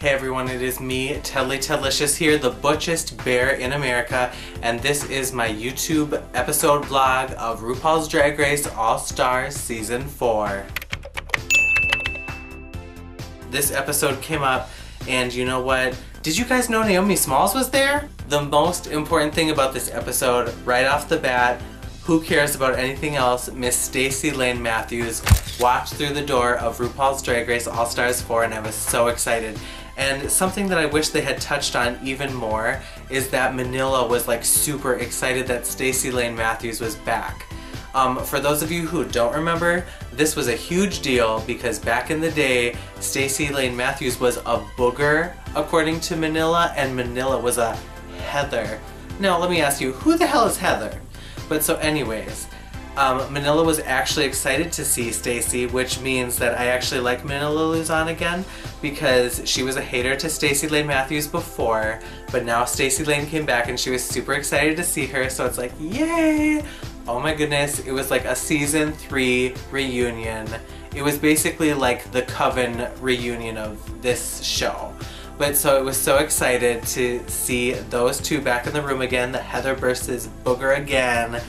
Hey everyone, it is me, Tedley Tedlicious here, the butchest bear in America, and this is my YouTube episode vlog of RuPaul's Drag Race All-Stars Season 4. This episode came up, and you know what? Did you guys know Naomi Smalls was there? The most important thing about this episode, right off the bat, who cares about anything else, Miss Stacy Layne Matthews walked through the door of RuPaul's Drag Race All-Stars 4, and I was so excited. And something that I wish they had touched on even more is that Manila was like super excited that Stacy Layne Matthews was back. For those of you who don't remember, this was a huge deal because back in the day, Stacy Layne Matthews was a booger according to Manila, and Manila was a Heather. Now let me ask you, who the hell is Heather? But so anyways, Manila was actually excited to see Stacy, which means that I actually like Manila Luzon again because she was a hater to Stacy Layne Matthews before, but now Stacy Layne came back and she was super excited to see her, so it's like, yay! Oh my goodness, it was like a season 3 reunion. It was basically like the Coven reunion of this show. But so it was so excited to see those two back in the room again, the Heather versus Booger again.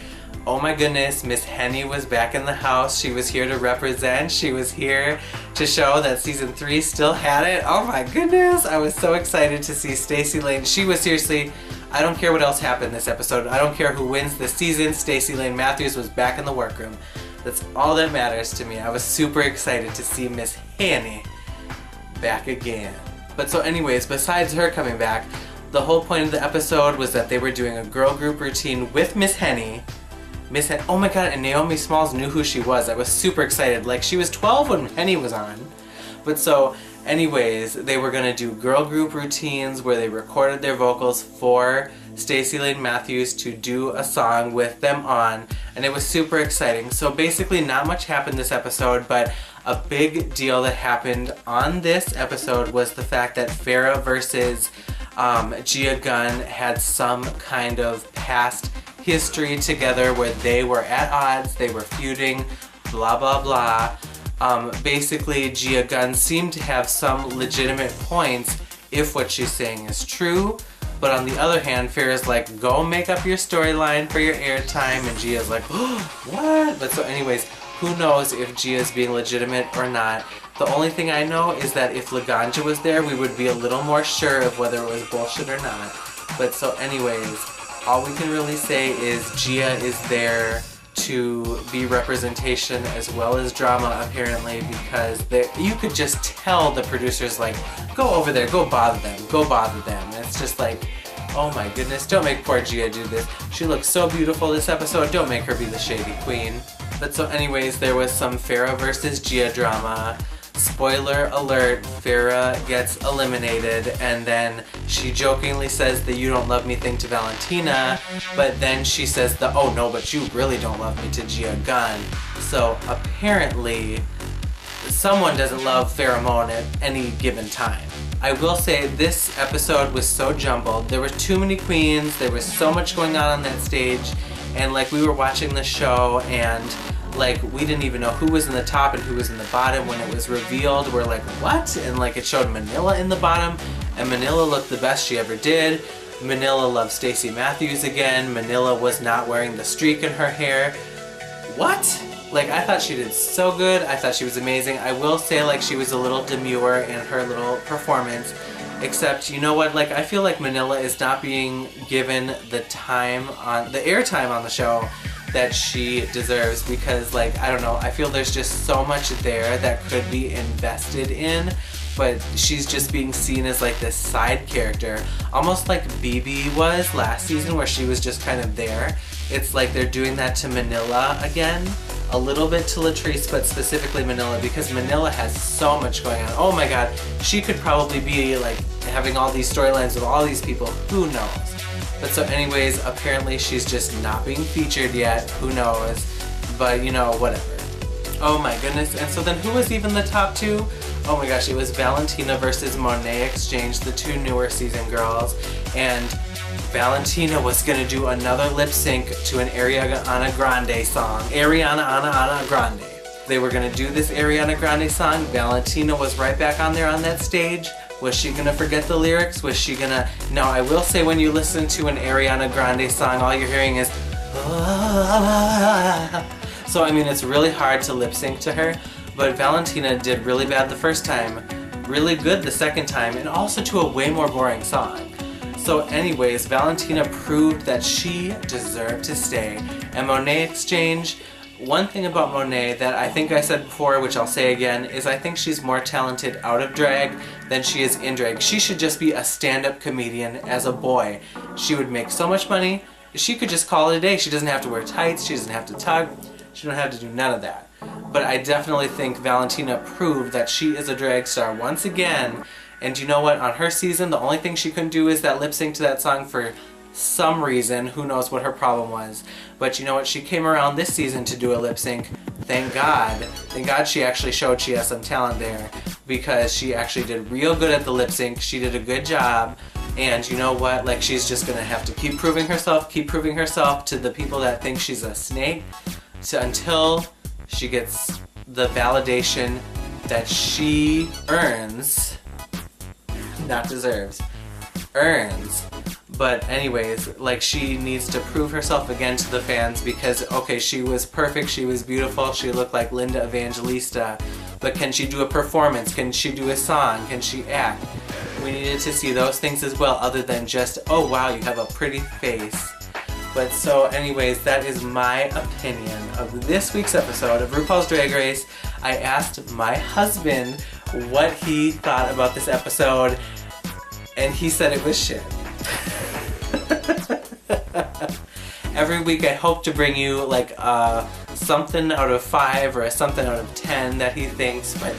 Oh my goodness, Miss Henny was back in the house. She was here to represent. She was here to show that season 3 still had it. Oh my goodness, I was so excited to see Stacy Layne. She was seriously, I don't care what else happened this episode. I don't care who wins this season. Stacy Layne Matthews was back in the workroom. That's all that matters to me. I was super excited to see Miss Henny back again. But so anyways, besides her coming back, the whole point of the episode was that they were doing a girl group routine with Miss Henny. Oh my god, and Naomi Smalls knew who she was. I was super excited. Like, she was 12 when Henny was on. But so, anyways, they were gonna do girl group routines where they recorded their vocals for Stacy Layne Matthews to do a song with them on, and it was super exciting. So basically, not much happened this episode, but a big deal that happened on this episode was the fact that Farrah versus Gia Gunn had some kind of past history together where they were at odds, they were feuding, blah blah blah. Basically, Gia Gunn seemed to have some legitimate points if what she's saying is true, but on the other hand, Farrah's like, go make up your storyline for your airtime, and Gia's like, oh, what? But so anyways, who knows if Gia's being legitimate or not. The only thing I know is that if Laganja was there, we would be a little more sure of whether it was bullshit or not. But so anyways, all we can really say is Gia is there to be representation as well as drama, apparently, because you could just tell the producers, like, go over there, go bother them, go bother them. And it's just like, oh my goodness, don't make poor Gia do this. She looks so beautiful this episode, don't make her be the shady queen. But so anyways, there was some Farrah versus Gia drama. Spoiler alert, Farrah gets eliminated, and then she jokingly says the "you don't love me" thing to Valentina, but then she says the "oh no, but you really don't love me" to Gia Gunn. So apparently someone doesn't love Farrah Moan at any given time. I will say this episode was so jumbled. There were too many queens, there was so much going on that stage, and like we were watching the show and like we didn't even know who was in the top and who was in the bottom. When it was revealed, we're like, what? And like it showed Manila in the bottom, and Manila looked the best she ever did. Manila loved Stacy Matthews again. Manila was not wearing the streak in her hair. What? Like, I thought she did so good. I thought she was amazing. I will say, like, she was a little demure in her little performance, except, you know what, like, I feel like Manila is not being given the airtime on the show that she deserves, because, like, I don't know, I feel there's just so much there that could be invested in, but she's just being seen as like this side character, almost like BB was last season where she was just kind of there. It's like they're doing that to Manila again, a little bit to Latrice, but specifically Manila, because Manila has so much going on. Oh my god, she could probably be like having all these storylines with all these people, who knows? But so anyways, apparently she's just not being featured yet, who knows, but you know, whatever. Oh my goodness, and so then who was even the top two? Oh my gosh, it was Valentina versus Monet Exchange, the two newer season girls, and Valentina was gonna do another lip sync to an Ariana Grande song. Ariana Grande. They were gonna do this Ariana Grande song. Valentina was right back on there on that stage Was she gonna forget the lyrics? Was she gonna... Now, I will say when you listen to an Ariana Grande song, all you're hearing is... So, I mean, it's really hard to lip sync to her, but Valentina did really bad the first time, really good the second time, and also to a way more boring song. So anyways, Valentina proved that she deserved to stay. And Monet X Change, one thing about Monet that I think I said before, which I'll say again, is I think she's more talented out of drag than she is in drag. She should just be a stand-up comedian as a boy. She would make so much money. She could just call it a day. She doesn't have to wear tights. She doesn't have to tug. She don't have to do none of that. But I definitely think Valentina proved that she is a drag star once again. And you know what? On her season, the only thing she couldn't do is that lip sync to that song for some reason. Who knows what her problem was. But you know what? She came around this season to do a lip sync. Thank God. Thank God she actually showed she has some talent there. Because she actually did real good at the lip sync. She did a good job. And you know what? Like, she's just gonna have to keep proving herself to the people that think she's a snake. So until she gets the validation that she earns. Not deserves, earns. But anyways, like, she needs to prove herself again to the fans because, okay, she was perfect, she was beautiful, she looked like Linda Evangelista, but can she do a performance? Can she do a song? Can she act? We needed to see those things as well, other than just, oh wow, you have a pretty face. But so anyways, that is my opinion of this week's episode of RuPaul's Drag Race. I asked my husband what he thought about this episode, and he said it was shit. Every week I hope to bring you like something out of 5 or a something out of 10 that he thinks, but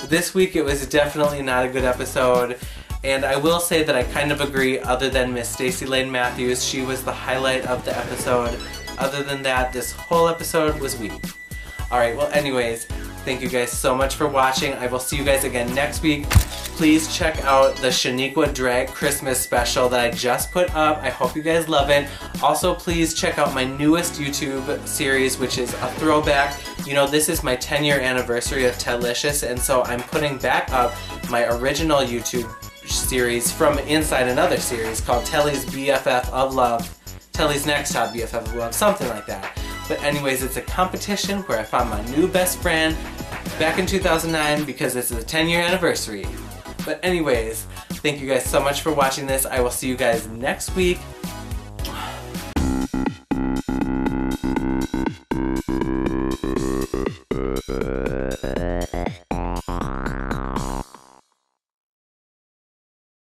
this week it was definitely not a good episode. And I will say that I kind of agree, other than Miss Stacy Layne Matthews, she was the highlight of the episode. Other than that, this whole episode was weak. Alright, well anyways, thank you guys so much for watching. I will see you guys again next week. Please check out the Shaniqua Drag Christmas special that I just put up. I hope you guys love it. Also, please check out my newest YouTube series, which is a throwback. You know, this is my 10-year anniversary of Tedlicious, and so I'm putting back up my original YouTube series from inside another series called Tedley's BFF of Love. Tedley's Next Top BFF of Love, something like that. But anyways, it's a competition where I found my new best friend back in 2009 because this is a 10-year anniversary. But anyways, thank you guys so much for watching this. I will see you guys next week.